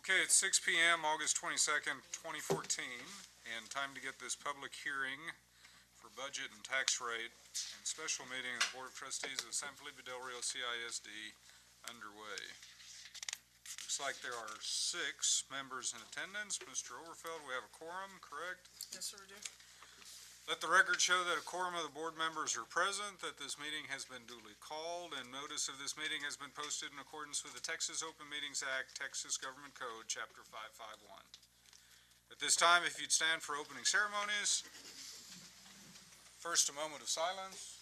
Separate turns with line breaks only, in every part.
Okay, it's 6 p.m., August 22nd, 2014, and time to get this public hearing for budget and tax rate and special meeting of the Board of Trustees of San Felipe Del Rio CISD underway. Looks like there are 6 members in attendance. Mr. Overfeld, we have a quorum, correct?
Yes, sir, we do.
Let the record show that a quorum of the board members are present, that this meeting has been duly called, and notice of this meeting has been posted in accordance with the Texas Open Meetings Act, Texas Government Code, Chapter 551. At this time, if you'd stand for opening ceremonies. First, a moment of silence.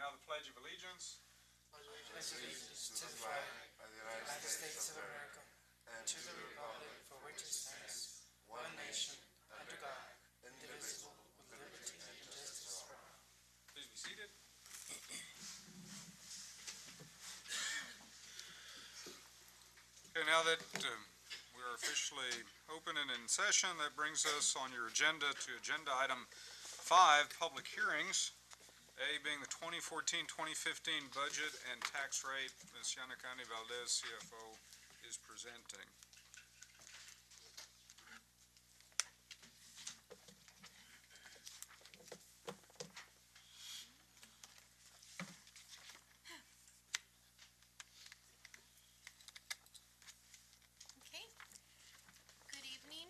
Now the Pledge of Allegiance.
Pledge allegiance to the flag of the United States of America and to the republic for which it stands, one nation, under God, indivisible, with liberty and justice for all.
Please be seated. Okay, now that we are officially open and in session, that brings us on your agenda to agenda item 5, public hearings. A being the 2014-2015 budget and tax rate. Ms. Yannicani Valdez, CFO, is presenting.
Okay. Good evening,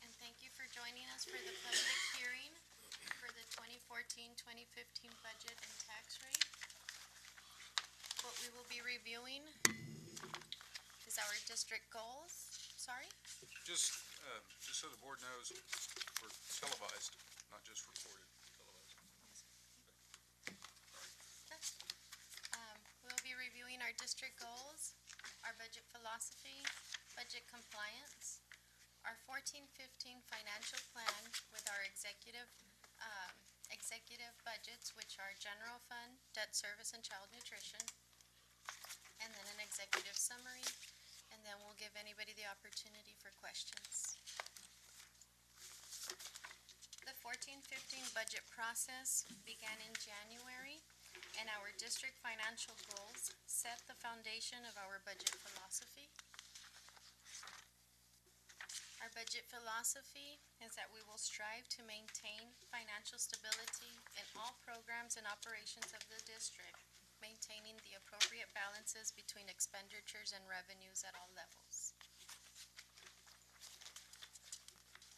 and thank you for joining us for the public hearing for the 2014-2015 budget and tax rate. What we will be reviewing is our district goals. Sorry?
Just so the board knows, we're televised, not just recorded. Televised.
We'll be reviewing our district goals, our budget philosophy, budget compliance, our 14-15 financial plan with our executive budgets, which are general fund, debt service, and child nutrition, and then an executive summary, and then we'll give anybody the opportunity for questions. The 14-15 budget process began in January, and our district financial goals set the foundation of our budget philosophy. Our budget philosophy is that we will strive to maintain financial stability in all programs and operations of the district, maintaining the appropriate balances between expenditures and revenues at all levels.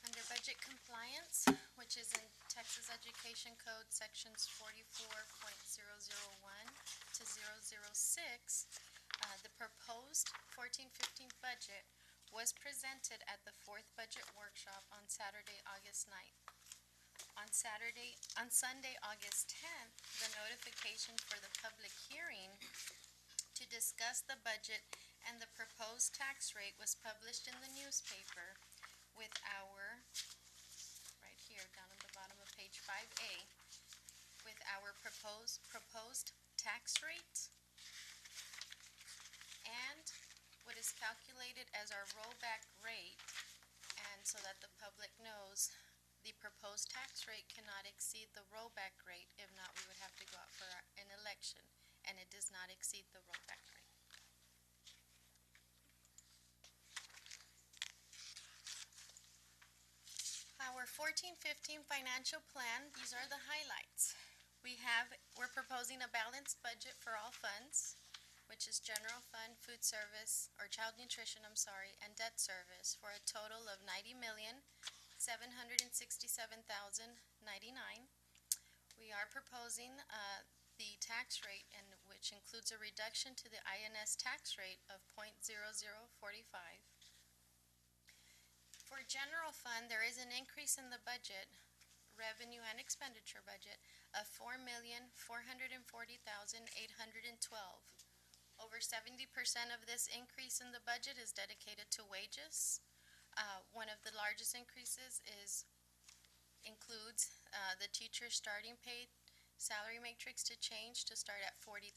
Under budget compliance, which is in Texas Education Code sections 44.001 to 006, the proposed 14-15 budget was presented at the 4th budget workshop on Saturday, August 9th. On Sunday, August 10th, the notification for the public hearing to discuss the budget and the proposed tax rate was published in the newspaper with our, right here down at the bottom of page 5A, with our proposed tax rate and what is calculated as our rollback rate, and so that the public knows the proposed tax rate cannot exceed the rollback rate. If not, we would have to go out for an election, and it does not exceed the rollback rate. Our 14-15 financial plan, these are the highlights. We're proposing a balanced budget for all funds, which is general fund, food service, or child nutrition, and debt service, for a total of $90,767,099. We are proposing the tax rate, which includes a reduction to the INS tax rate of 0.0045. For general fund, there is an increase in the budget, revenue and expenditure budget, of $4,440,812. Over 70% of this increase in the budget is dedicated to wages. One of the largest increases includes the teacher starting pay salary matrix to change to start at $40,000.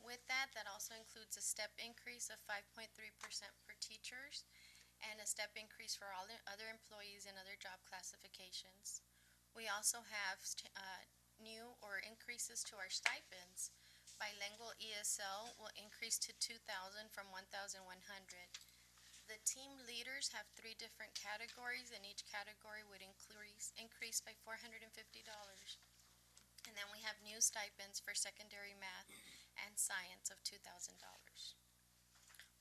With that, that also includes a step increase of 5.3% for teachers and a step increase for all the other employees in other job classifications. We also have new or increases to our stipends. Bilingual ESL will increase to 2,000 from 1,100. The team leaders have 3 different categories, and each category would increase by $450. And then we have new stipends for secondary math and science of $2,000.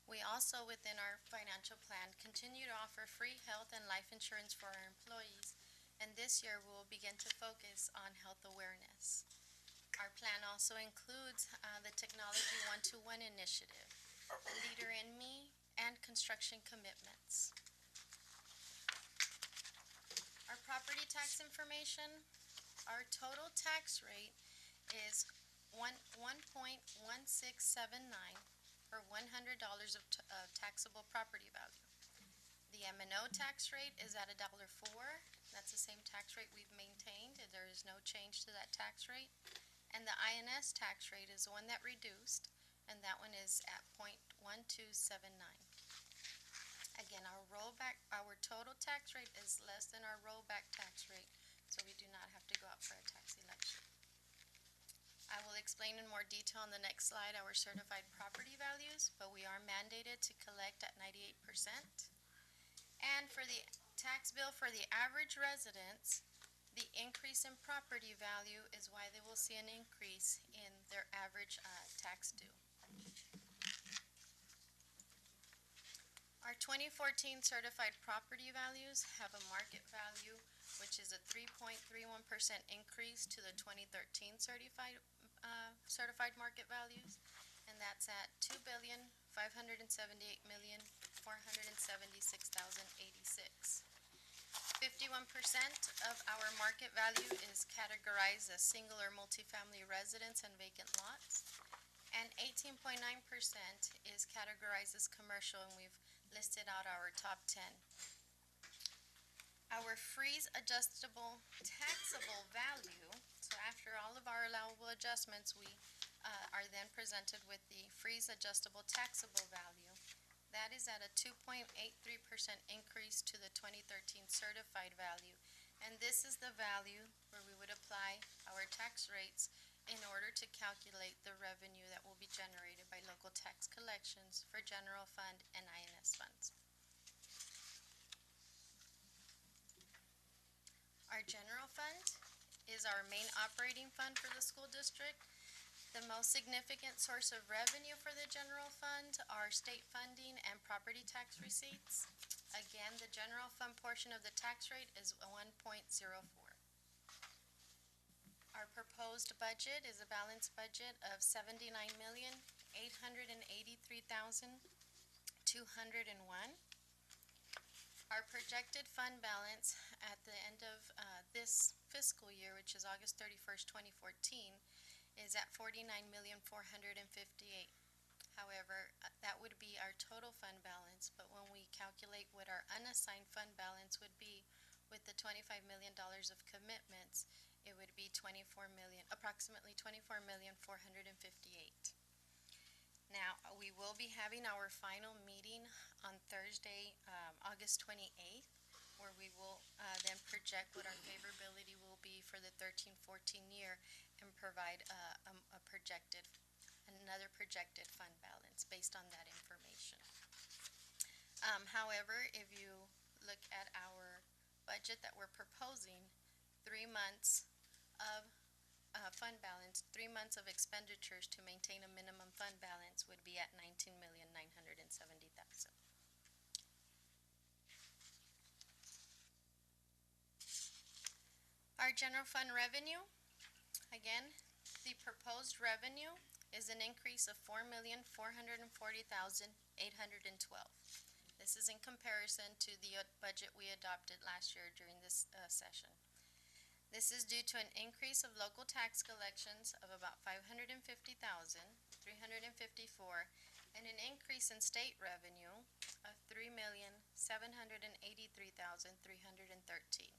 We also, within our financial plan, continue to offer free health and life insurance for our employees, and this year we will begin to focus on health awareness. Our plan also includes the Technology 121 initiative, Leader in Me, and construction commitments. Our property tax information, our total tax rate is 1.1679 for $100 of taxable property value. The M&O tax rate is at $1.04. That's the same tax rate we've maintained, and there is no change to that tax rate. And the INS tax rate is the one that reduced, and that one is at 0.1279. Again, our total tax rate is less than our rollback tax rate, so we do not have to go out for a tax election. I will explain in more detail on the next slide our certified property values, but we are mandated to collect at 98%. And for the tax bill for the average residents, the increase in property value is why they will see an increase in their average tax due. Our 2014 certified property values have a market value, which is a 3.31% increase to the 2013 certified market values, and that's at $2,578,476,086. 51% of our market value is categorized as single or multifamily residence and vacant lots, and 18.9% is categorized as commercial, and we've listed out our top 10. Our freeze adjustable taxable value, so after all of our allowable adjustments, we are then presented with the freeze adjustable taxable value. That is at a 2.83% increase to the 2013 certified value, and this is the value where we would apply our tax rates in order to calculate the revenue that will be generated by local tax collections for general fund and INS funds. Our general fund is our main operating fund for the school district. The most significant source of revenue for the general fund are state funding and property tax receipts. Again, the general fund portion of the tax rate is 1.04. Our proposed budget is a balanced budget of $79,883,201. Our projected fund balance at the end of this fiscal year, which is August 31st, 2014, is at $49,458,000. However, that would be our total fund balance, but when we calculate what our unassigned fund balance would be with the $25 million of commitments, it would be approximately $24,458,000. Now, we will be having our final meeting on Thursday, August 28th, where we will then project what our favorability will be for the 13-14 year and provide another projected fund balance based on that information. However, if you look at our budget that we're proposing, 3 months of fund balance, 3 months of expenditures to maintain a minimum fund balance would be at $19,970,000. Our general fund revenue, again, the proposed revenue is an increase of $4,440,812. This is in comparison to the budget we adopted last year during this session. This is due to an increase of local tax collections of about $550,354, and an increase in state revenue of $3,783,313.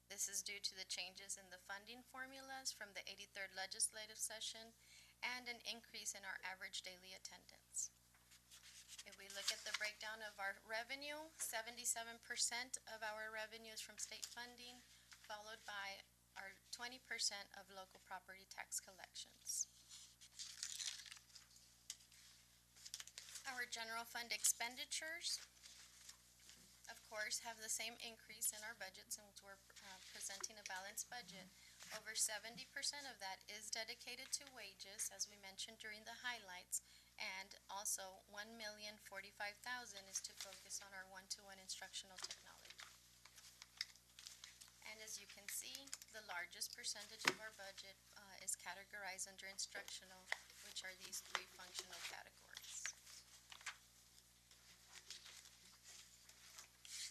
This is due to the changes in the funding formulas from the 83rd legislative session and an increase in our average daily attendance. If we look at the breakdown of our revenue, 77% of our revenue is from state funding, followed by our 20% of local property tax collections. Our general fund expenditures, of course, have the same increase in our budget since we're presenting a balanced budget. Over 70% of that is dedicated to wages, as we mentioned during the highlights, and also $1,045,000 is to focus on our one-to-one instructional technology. And as you can see, the largest percentage of our budget is categorized under instructional, which are these three functional categories.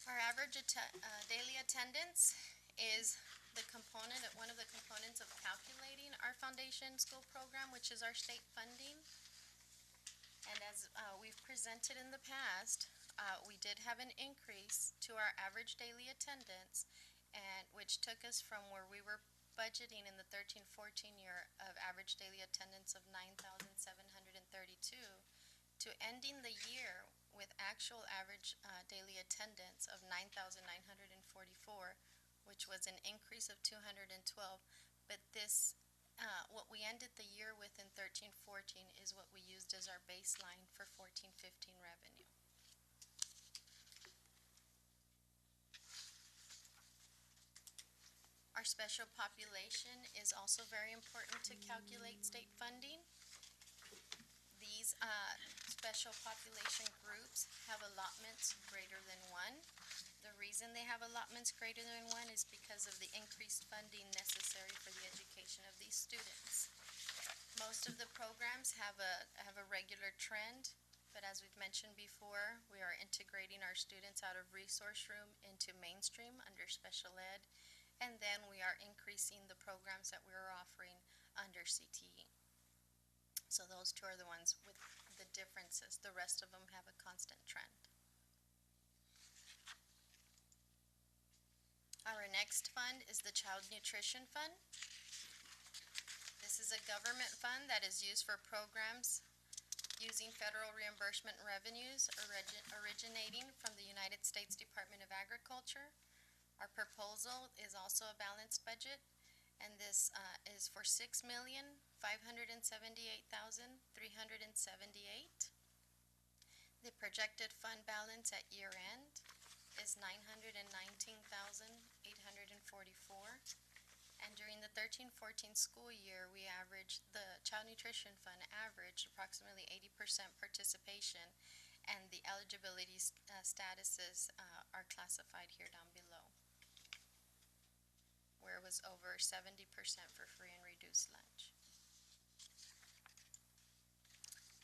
Our average daily attendance is one of the components of calculating our foundation school program, which is our state funding. And as we've presented in the past, we did have an increase to our average daily attendance, and which took us from where we were budgeting in the 13-14 year of average daily attendance of 9,732 to ending the year with actual average daily attendance of 9,944, which was an increase of 212. But this, what we ended the year with in 13-14 is what we used as our baseline for 14-15 revenue. Our special population is also very important to calculate state funding. These special population groups have allotments greater than one. The reason they have allotments greater than one is because of the increased funding necessary for the education of these students. Most of the programs have a regular trend, but as we've mentioned before, we are integrating our students out of resource room into mainstream under special ed, and then we are increasing the programs that we are offering under CTE. So those two are the ones with the differences. The rest of them have a constant trend. Our next fund is the Child Nutrition Fund. This is a government fund that is used for programs using federal reimbursement revenues originating from the United States Department of Agriculture. Our proposal is also a balanced budget, and this is for $6,578,378. The projected fund balance at year end is $919,844, and during the 13-14 school year, the Child Nutrition Fund averaged approximately 80% participation, and the eligibility statuses are classified here down below, where it was over 70% for free and reduced lunch.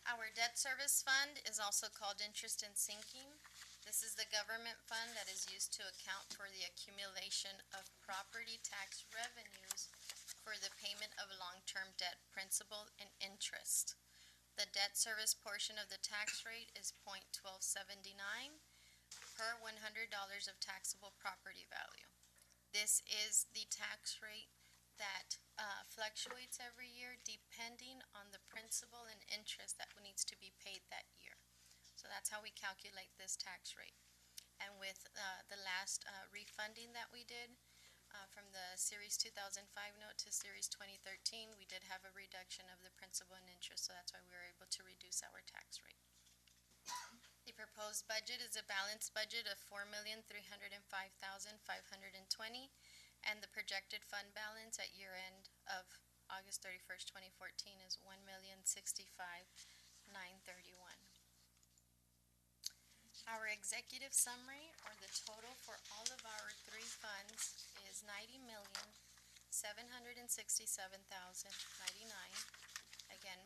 Our debt service fund is also called interest and sinking. This is the government fund that is used to account for the accumulation of property tax revenues for the payment of long-term debt principal and interest. The debt service portion of the tax rate is .1279 per $100 of taxable property value. This is the tax rate that fluctuates every year depending on the principal and interest that needs to be paid that year. So that's how we calculate this tax rate. And with the last refunding that we did from the Series 2005 note to Series 2013, we did have a reduction of the principal and interest, so that's why we were able to reduce our tax rate. The proposed budget is a balanced budget of $4,305,520, and the projected fund balance at year end of August 31st, 2014 is $1,065,931. Our executive summary, or the total for all of our three funds, is $90,767,099. Again,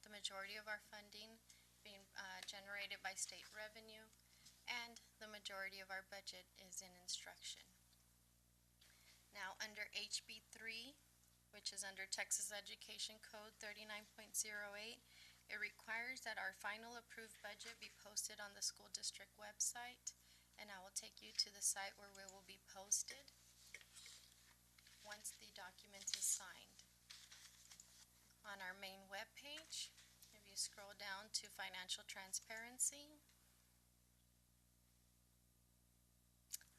the majority of our funding being generated by state revenue, and the majority of our budget is in instruction. Now, under HB 3, which is under Texas Education Code 39.08, it requires that our final approved budget be posted on the school district website, and I will take you to the site where we will be posted once the document is signed. On our main web down to financial transparency.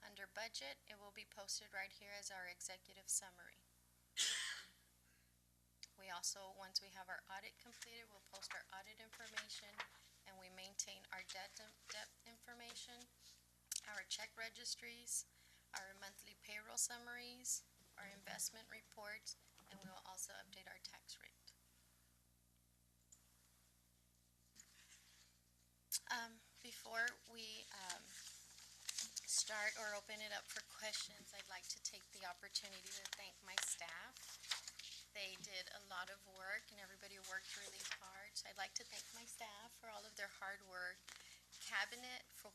Under budget, it will be posted right here as our executive summary. We also, once we have our audit completed, we'll post our audit information, and we maintain our debt information, our check registries, our monthly payroll summaries, our investment reports, and we will also update our tax rate. Before we start or open it up for questions, I'd like to take the opportunity to thank my staff. They did a lot of work and everybody worked really hard. So I'd like to thank my staff for all of their hard work, cabinet for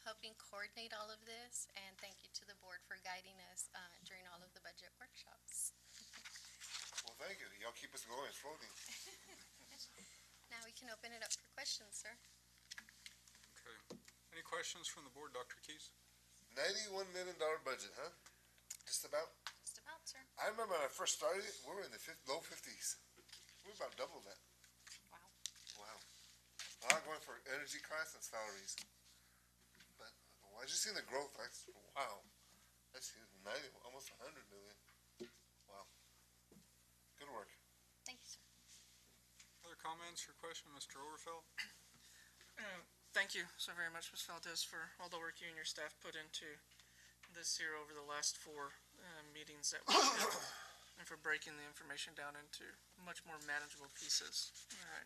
helping coordinate all of this, and thank you to the board for guiding us during all of the budget workshops.
Well, thank you. Y'all keep us going, floating.
Now we can open it up for questions, sir.
Okay. Any questions from the board, Dr. Keys?
$91 million budget, huh? Just about?
Just about, sir.
I remember when I first started it, we were in the low 50s. We're about double that.
Wow.
Wow. A lot going for energy costs and salaries. But I just seen the growth. Wow. That's 90, almost 100 million. Wow. Good work.
Thank you, sir.
Other comments or questions, Mr. Overfeld?
Thank you so very much, Ms. Valdez, for all the work you and your staff put into this here over the last 4 meetings that we had, and for breaking the information down into much more manageable pieces.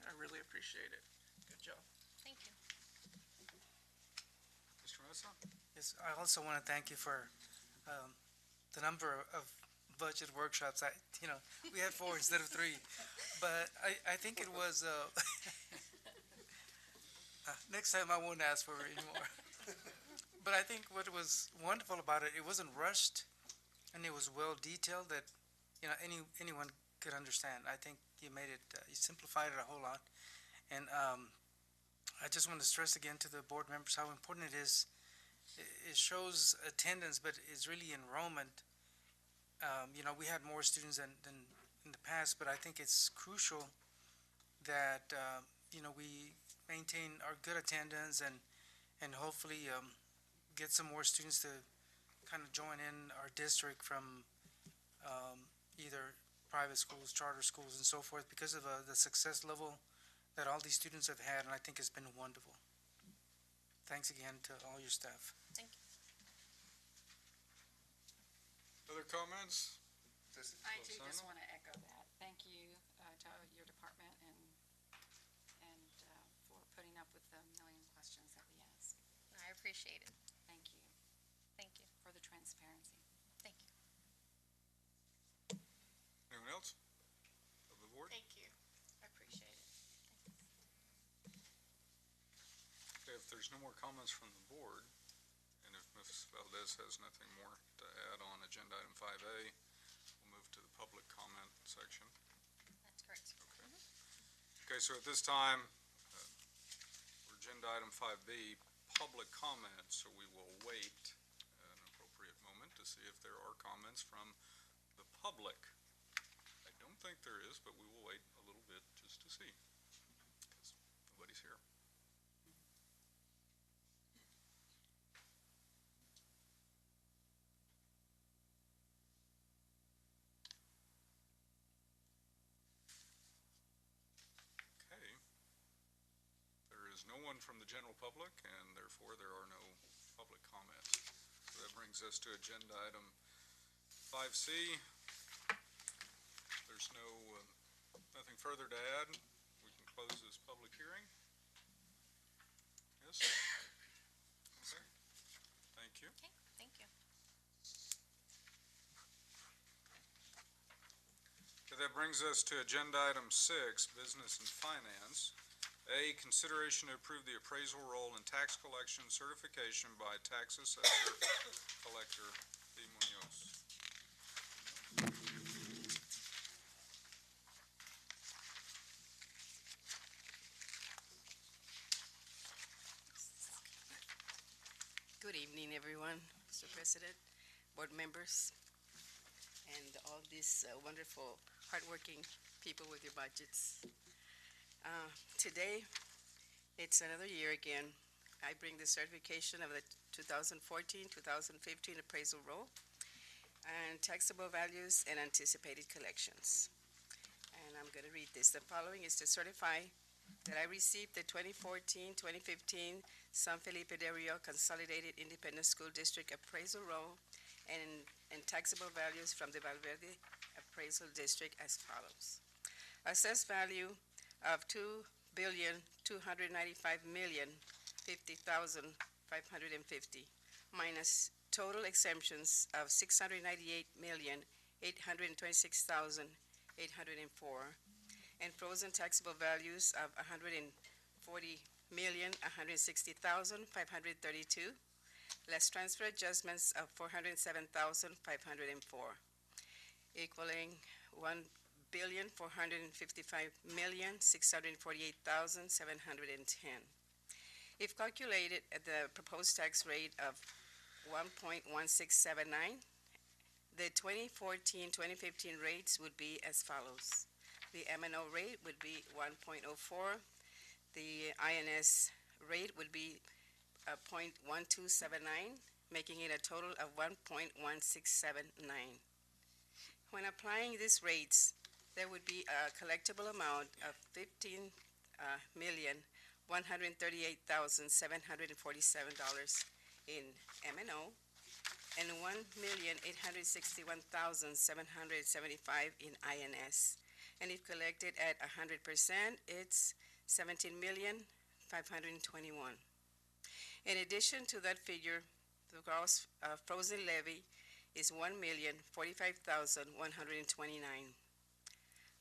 I really appreciate it. Good job.
Thank you.
Mr. Mesa?
Yes, I also want to thank you for the number of budget workshops. We had 4 instead of 3, but I think it was. Next time I won't ask for it anymore. But I think what was wonderful about it, it wasn't rushed, and it was well detailed that anyone could understand. I think you made it, you simplified it a whole lot, and I just want to stress again to the board members how important it is. It shows attendance, but it's really enrollment. We had more students than in the past, but I think it's crucial that we maintain our good attendance and hopefully get some more students to kind of join in our district from either private schools, charter schools, and so forth, because of the success level that all these students have had, and I think it's been wonderful. Thanks again to all your staff.
Thank you.
Other comments?
I too
Rosanna?
just want to echo that. Thank you to your department and for putting up with the million questions that we ask.
I appreciate it.
Thank you
Thank you.
for the transparency.
Thank you.
Anyone else of the board?
Thank you. I appreciate it.
Okay, if there's no more comments from the board, and if Ms. Valdez has nothing more to add on agenda item 5A, we'll move to the public comment section.
That's correct, sir.
Okay, so at this time, for agenda item 5B, public comment, so we will wait an appropriate moment to see if there are comments from the public. I don't think there is, but we will wait a little bit just to see, because nobody's here. Okay. There is no one from the general public, and therefore there are no public comments. So that brings us to agenda item 5C. There's nothing further to add. We can close this public hearing. Yes? Okay. Thank you.
Okay, thank you.
Okay, that brings us to agenda item 6, business and finance. A, consideration to approve the appraisal roll and tax collection certification by tax assessor collector P. Munoz.
Good evening, everyone, Mr. President, board members, and all these wonderful, hardworking people with your budgets. Today, it's another year again. I bring the certification of the 2014-2015 appraisal roll and taxable values and anticipated collections. And I'm going to read this. The following is to certify that I received the 2014-2015 San Felipe Del Rio Consolidated Independent School District appraisal roll and taxable values from the Valverde Appraisal District as follows. Assessed value of $2,295,050,550 minus total exemptions of $698,826,804 and frozen taxable values of $140,160,532 less transfer adjustments of $407,504 equaling $1,455,648,710. If calculated at the proposed tax rate of 1.1679, the 2014-2015 rates would be as follows. The M&O rate would be 1.04. The INS rate would be 0.1279, making it a total of 1.1679. When applying these rates, there would be a collectible amount of $15,138,747 in M&O and $1,861,775 in INS. And if collected at 100%, it's $17,521,000. In addition to that figure, the gross frozen levy is $1,045,129.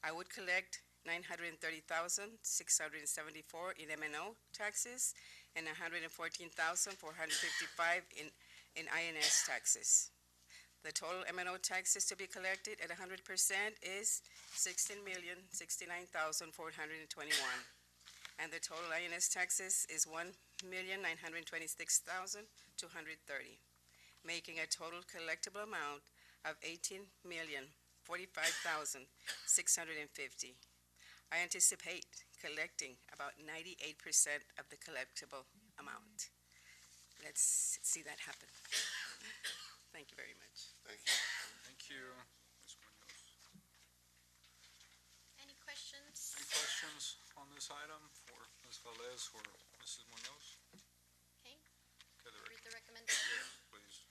I would collect $930,674 in M&O taxes and $114,455 in INS taxes. The total M&O taxes to be collected at 100% is $16,069,421, and the total INS taxes is $1,926,230, making a total collectible amount of $18,045,650. I anticipate collecting about 98% of the collectible amount. Let's see that happen. Thank you very much.
Thank you.
Thank you, Ms. Munoz.
Any questions?
Any questions on this item for Ms. Valdez or Mrs. Munoz?
Okay.
Okay,
Read the recommendation.
please.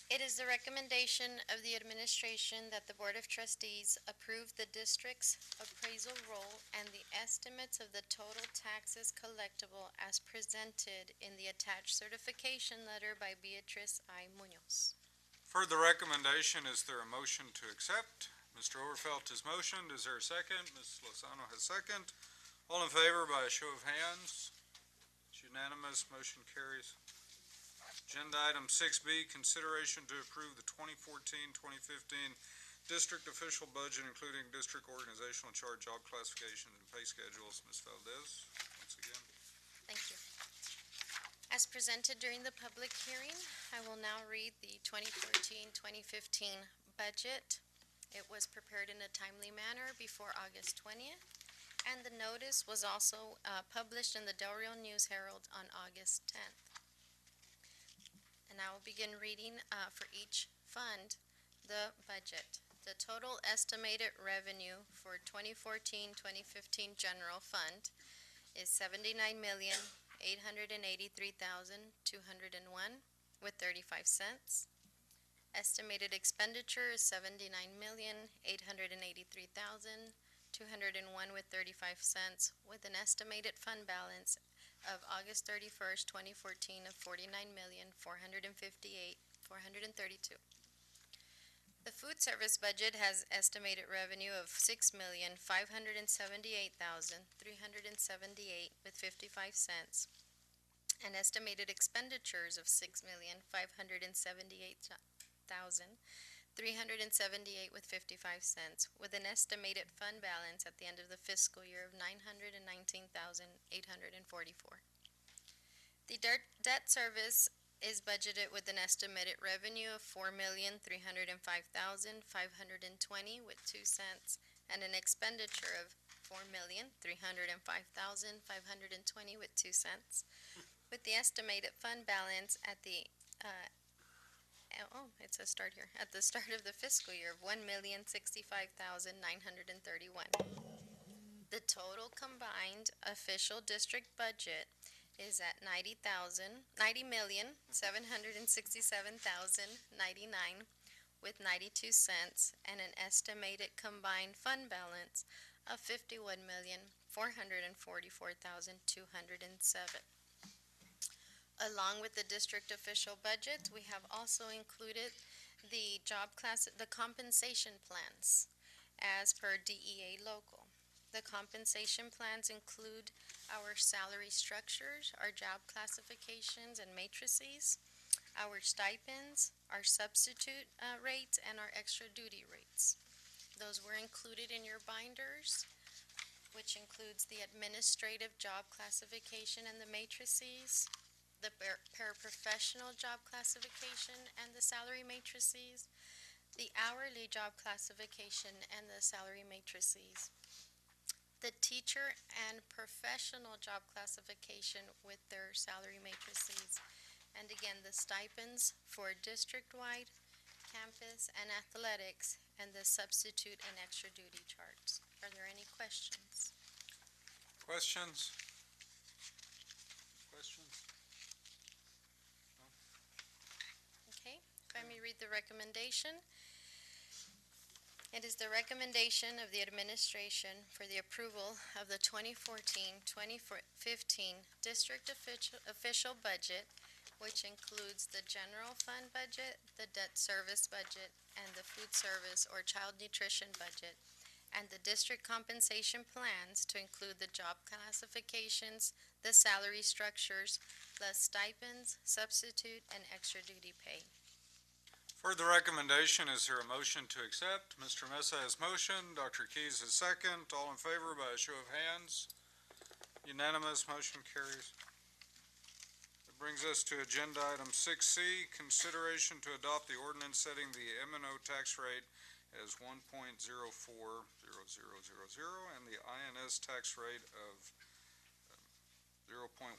It is the recommendation of the administration that the Board of Trustees approve the district's appraisal roll and the estimates of the total taxes collectible as presented in the attached certification letter by Beatrice I. Munoz.
For the recommendation, is there a motion to accept? Mr. Overfelt has motioned. Is there a second? Ms. Lozano has second. All in favor by a show of hands? It's unanimous. Motion carries. Agenda item 6B, consideration to approve the 2014-2015 district official budget, including district organizational chart, job classifications, and pay schedules. Ms. Valdez, once again.
Thank you. As presented during the public hearing, I will now read the 2014-2015 budget. It was prepared in a timely manner before August 20th, and the notice was also published in the Del Rio News Herald on August 10th. And I will begin reading for each fund the budget. The total estimated revenue for 2014-2015 general fund is $79,883,201 with 35 cents. Estimated expenditure is $79,883,201 with 35 cents, with an estimated fund balance of August 31st, 2014 of $49,458,432. The food service budget has estimated revenue of $6,578,378 with 55 cents, and estimated expenditures of $6,578,378 with 55 cents, with an estimated fund balance at the end of the fiscal year of $919,844. The debt service is budgeted with an estimated revenue of $4,305,520 with 2 cents, and an expenditure of $4,305,520.02, with the estimated fund balance at the, it says start here, at the start of the fiscal year of $1,065,931. The total combined official district budget is at $90,767,099 with 92 cents, and an estimated combined fund balance of $51,444,207. Along with the district official budget, we have also included the the compensation plans as per DEA local. The compensation plans include our salary structures, our job classifications and matrices, our stipends, our substitute rates, and our extra duty rates. Those were included in your binders, which includes the administrative job classification and the matrices, the paraprofessional job classification and the salary matrices, the hourly job classification and the salary matrices, the teacher and professional job classification with their salary matrices, and again, the stipends for district-wide, campus, and athletics, and the substitute and extra duty charts. Are there any questions?
Questions? Questions?
Okay, if I may read the recommendation. It is the recommendation of the administration for the approval of the 2014-2015 district official budget, which includes the general fund budget, the debt service budget, and the food service or child nutrition budget, and the district compensation plans to include the job classifications, the salary structures, the stipends, substitute, and extra duty pay.
For the recommendation, is there a motion to accept? Mr. Mesa has motion, Dr. Keyes has second. All in favor by a show of hands. Unanimous, motion carries. That brings us to agenda item 6C, consideration to adopt the ordinance setting the M&O tax rate as 1.040000 and the INS tax rate of 0.1279.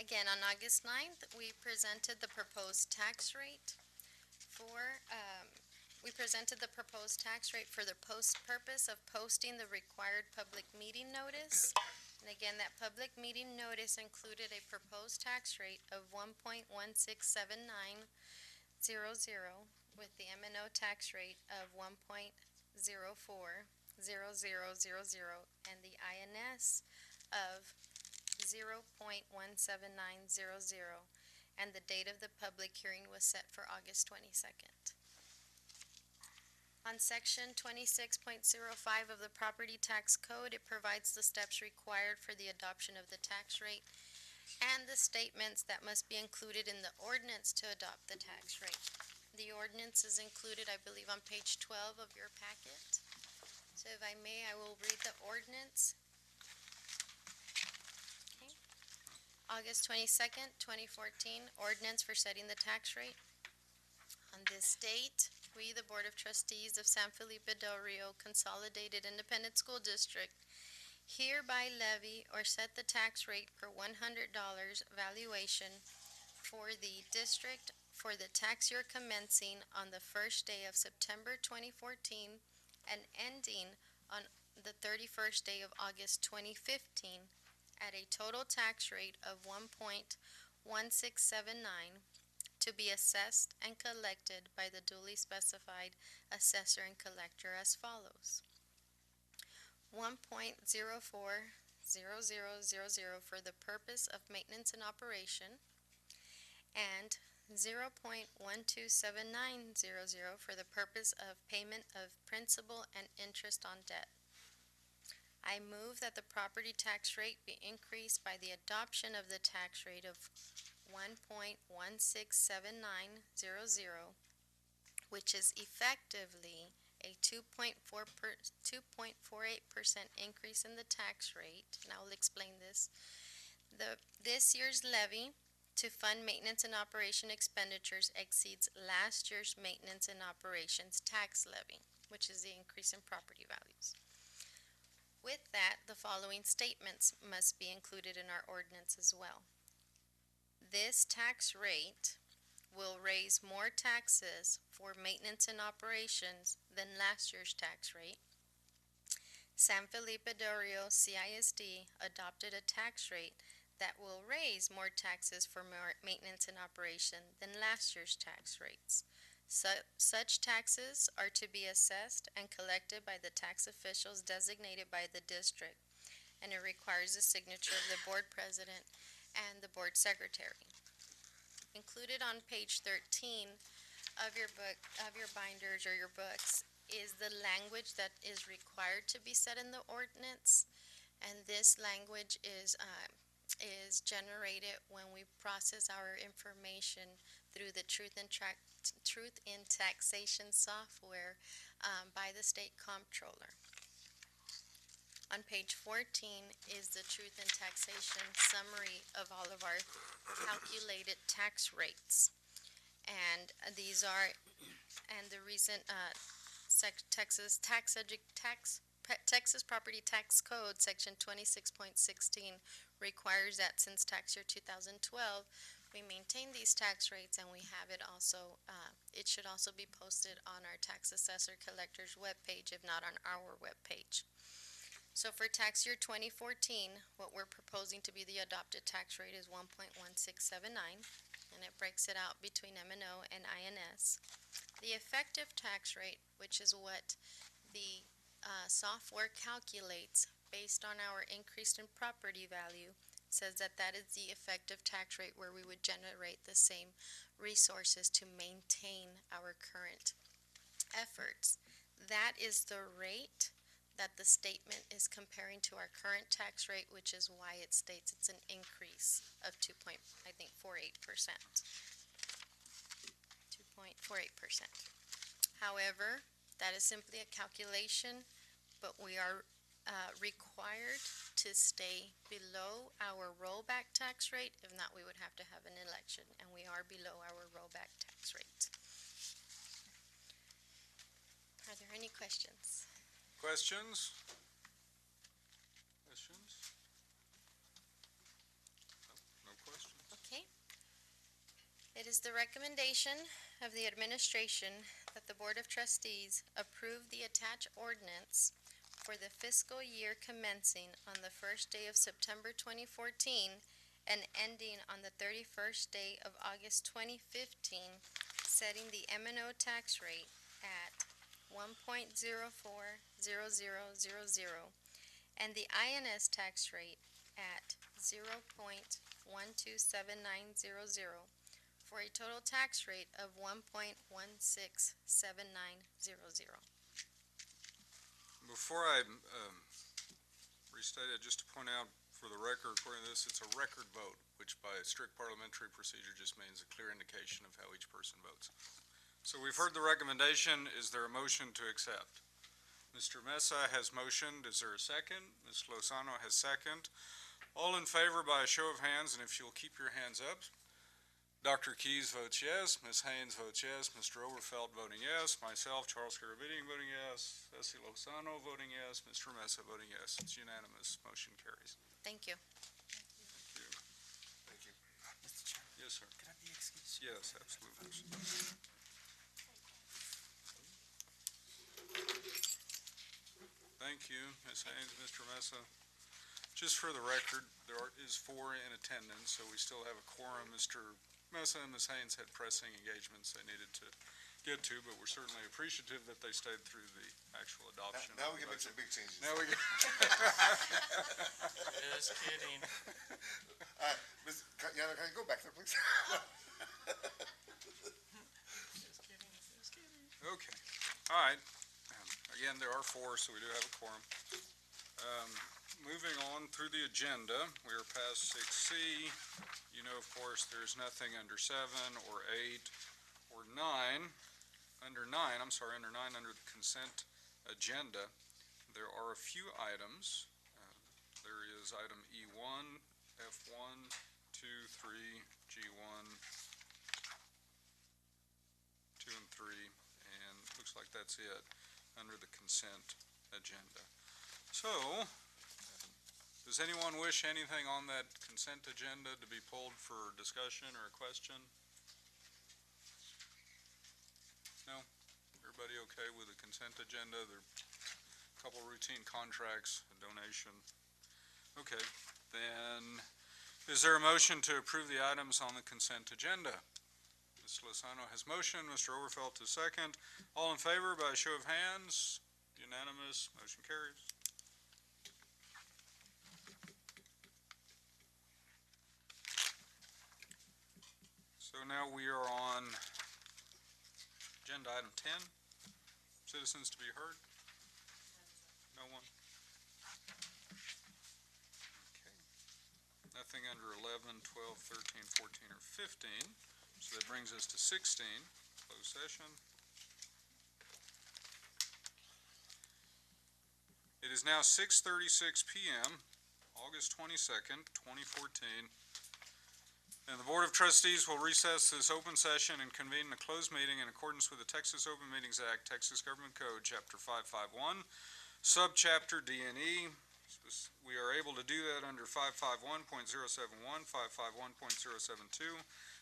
Again, on August 9th, we presented the proposed tax rate for, the purpose of posting the required public meeting notice. And again, that public meeting notice included a proposed tax rate of 1.167900 with the M&O tax rate of 1.040000 and the INS of 0.17900, and the date of the public hearing was set for August 22nd. On section 26.05 of the Property Tax Code, it provides the steps required for the adoption of the tax rate and the statements that must be included in the ordinance to adopt the tax rate. The ordinance is included, I believe, on page 12 of your packet. So if I may, I will read the ordinance. August 22nd, 2014, ordinance for setting the tax rate. On this date, we, the Board of Trustees of San Felipe Del Rio Consolidated Independent School District, hereby levy or set the tax rate per $100 valuation for the district for the tax year commencing on the first day of September 2014 and ending on the 31st day of August 2015, at a total tax rate of 1.1679 to be assessed and collected by the duly specified assessor and collector as follows. 1.040000 for the purpose of maintenance and operation, and 0.127900 for the purpose of payment of principal and interest on debt. I move that the property tax rate be increased by the adoption of the tax rate of 1.16790, which is effectively a 2.48% increase in the tax rate. And I will explain this. This year's levy to fund maintenance and operation expenditures exceeds last year's maintenance and operations tax levy, which is the increase in property values. With that, the following statements must be included in our ordinance as well. This tax rate will raise more taxes for maintenance and operations than last year's tax rate. San Felipe Del Rio CISD adopted a tax rate that will raise more taxes for more maintenance and operation than last year's tax rates. Such taxes are to be assessed and collected by the tax officials designated by the district, and it requires the signature of the board president and the board secretary. Included on page 13 of your book, of your binders or your books, is the language that is required to be set in the ordinance, and this language is generated when we process our information through the Truth in Taxation software by the state comptroller. On page 14 is the Truth in Taxation summary of all of our calculated tax rates. And these are, and the recent Texas Property Tax Code, Section 26.16, requires that since tax year 2012, we maintain these tax rates, and we have it also, it should also be posted on our tax assessor collector's webpage, if not on our webpage. So for tax year 2014, what we're proposing to be the adopted tax rate is 1.1679, and it breaks it out between M&O and INS. The effective tax rate, which is what the software calculates based on our increase in property value, says that that is the effective tax rate where we would generate the same resources to maintain our current efforts. That is the rate that the statement is comparing to our current tax rate, which is why it states it's an increase of 2.48%. 2.48%. However, that is simply a calculation, but we are required to stay below our rollback tax rate. If not, we would have to have an election, and we are below our rollback tax rate. Are there any questions?
Questions? Questions? No questions.
Okay. It is the recommendation of the administration that the Board of Trustees approve the attached ordinance for the fiscal year commencing on the first day of September 2014 and ending on the 31st day of August 2015, setting the M&O tax rate at 1.040000 and the INS tax rate at 0.127900 for a total tax rate of 1.167900.
Before I restate it, just to point out for the record, according to this, it's a record vote, which by strict parliamentary procedure just means a clear indication of how each person votes. So we've heard the recommendation. Is there a motion to accept? Mr. Mesa has motioned. Is there a second? Ms. Lozano has second. All in favor by a show of hands, and if you'll keep your hands up. Dr. Keyes votes yes, Ms. Haynes votes yes, Mr. Overfelt voting yes, myself, Charles Carabinian voting yes, Bessie Lozano voting yes, Mr. Mesa voting yes. It's unanimous. Motion carries.
Thank you.
Thank you.
Thank you.
Mr. Chairman,
Yes, sir.
could I be excused?
Yes, absolutely. Thank you, Ms. Haynes, Mr. Mesa. Just for the record, there is 4 in attendance, so we still have a quorum. Mr. Mesa and Ms. Haynes had pressing engagements they needed to get to, but we're certainly appreciative that they stayed through the actual adoption.
Now
of
we
the
can make some
budget.
big changes.
Now we can.
Just kidding.
Ms. Yana, can I go back there, please?
Just kidding. Just kidding.
Okay, all right. Again, there are 4, so we do have a quorum. Moving on through the agenda, we are past 6C. You know, of course, there's nothing under 7 or 8 or 9. Under 9, under the consent agenda, there are a few items. There is item E1, F1, 2, 3, G, G1, 2 and 3, and looks like that's it under the consent agenda. So, does anyone wish anything on that consent agenda to be pulled for discussion or a question? No? Everybody okay with the consent agenda? There are a couple routine contracts, a donation. Okay, then is there a motion to approve the items on the consent agenda? Ms. Lozano has motion, Mr. Overfelt is second. All in favor by a show of hands? Unanimous, motion carries. So now we are on agenda item 10, citizens to be heard. No one? Okay. Nothing under 11, 12, 13, 14, or 15. So that brings us to 16, closed session. It is now 6:36 p.m., August 22nd, 2014. And the Board of Trustees will recess this open session and convene a closed meeting in accordance with the Texas Open Meetings Act, Texas Government Code, Chapter 551, Subchapter D and E. We are able to do that under 551.071, 551.072,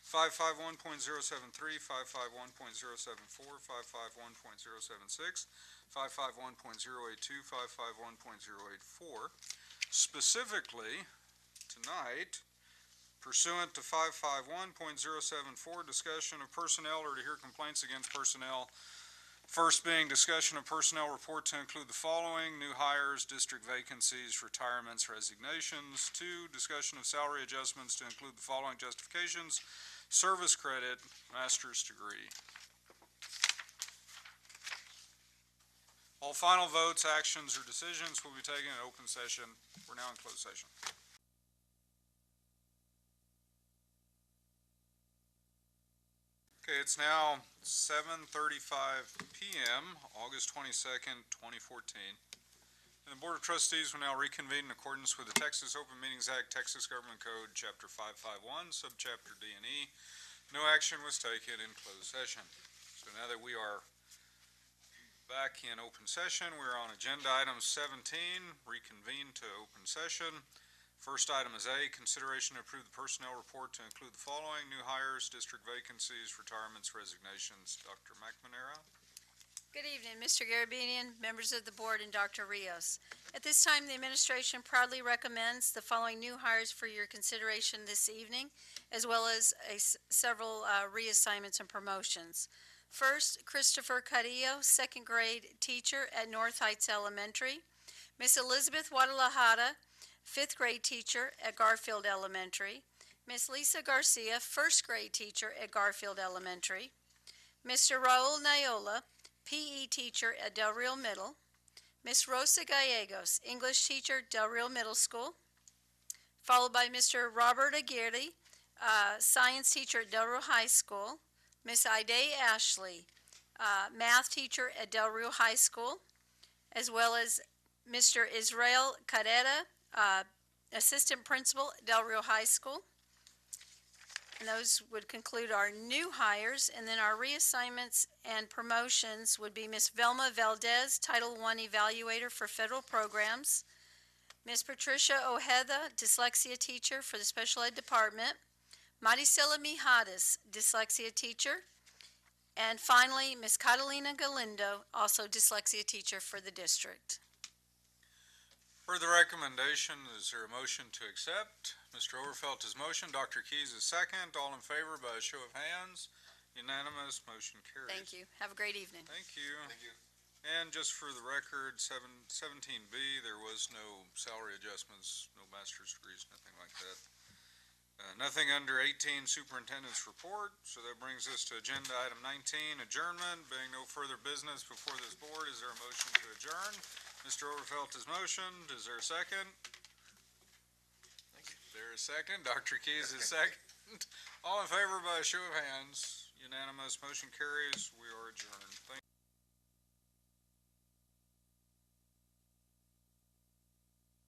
551.073, 551.074, 551.076, 551.082, 551.084. Specifically, tonight, pursuant to 551.074, discussion of personnel or to hear complaints against personnel. First being discussion of personnel report to include the following: new hires, district vacancies, retirements, resignations. 2, discussion of salary adjustments to include the following justifications: service credit, master's degree. All final votes, actions, or decisions will be taken in open session. We're now in closed session. Okay, it's now 7:35 p.m., August 22nd, 2014. And the Board of Trustees will now reconvene in accordance with the Texas Open Meetings Act, Texas Government Code, Chapter 551, Subchapter D and E. No action was taken in closed session. So now that we are back in open session, we're on agenda item 17, reconvene to open session. First item is A, consideration to approve the personnel report to include the following: new hires, district vacancies, retirements, resignations. Dr. McNamara.
Good evening, Mr. Garabedian, members of the board, and Dr. Rios. At this time, the administration proudly recommends the following new hires for your consideration this evening, as well as several reassignments and promotions. First, Christopher Carrillo, second grade teacher at North Heights Elementary. Miss Elizabeth Guadalajara, fifth grade teacher at Garfield Elementary. Miss Lisa Garcia, first grade teacher at Garfield Elementary. Mr. Raul Nayola, PE teacher at Del Rio Middle. Miss Rosa Gallegos, English teacher, Del Rio Middle School. Followed by Mr. Robert Aguirre, science teacher at Del Rio High School. Miss Ida Ashley, math teacher at Del Rio High School. As well as Mr. Israel Carrera, assistant principal at Del Rio High School. And those would conclude our new hires. And then our reassignments and promotions would be Miss Velma Valdez, Title I evaluator for federal programs. Miss Patricia Ojeda, dyslexia teacher for the special ed department. Maricela Mijares, dyslexia teacher. And finally, Miss Catalina Galindo, also dyslexia teacher for the district.
For the recommendation, is there a motion to accept? Mr. Overfelt is motion, Dr. Keys is second. All in favor by a show of hands. Unanimous, motion carries.
Thank you. Have a great evening.
Thank you.
Thank you.
And just for the record, 17B, there was no salary adjustments, no master's degrees, nothing like that. Nothing under 18, superintendent's report. So that brings us to agenda item 19, adjournment. Being no further business before this board, is there a motion to adjourn? Mr. Overfelt is motioned. Is there a second? Is there a second? Dr. Keys is second. All in favor by a show of hands. Unanimous. Motion carries. We are adjourned. Thank you.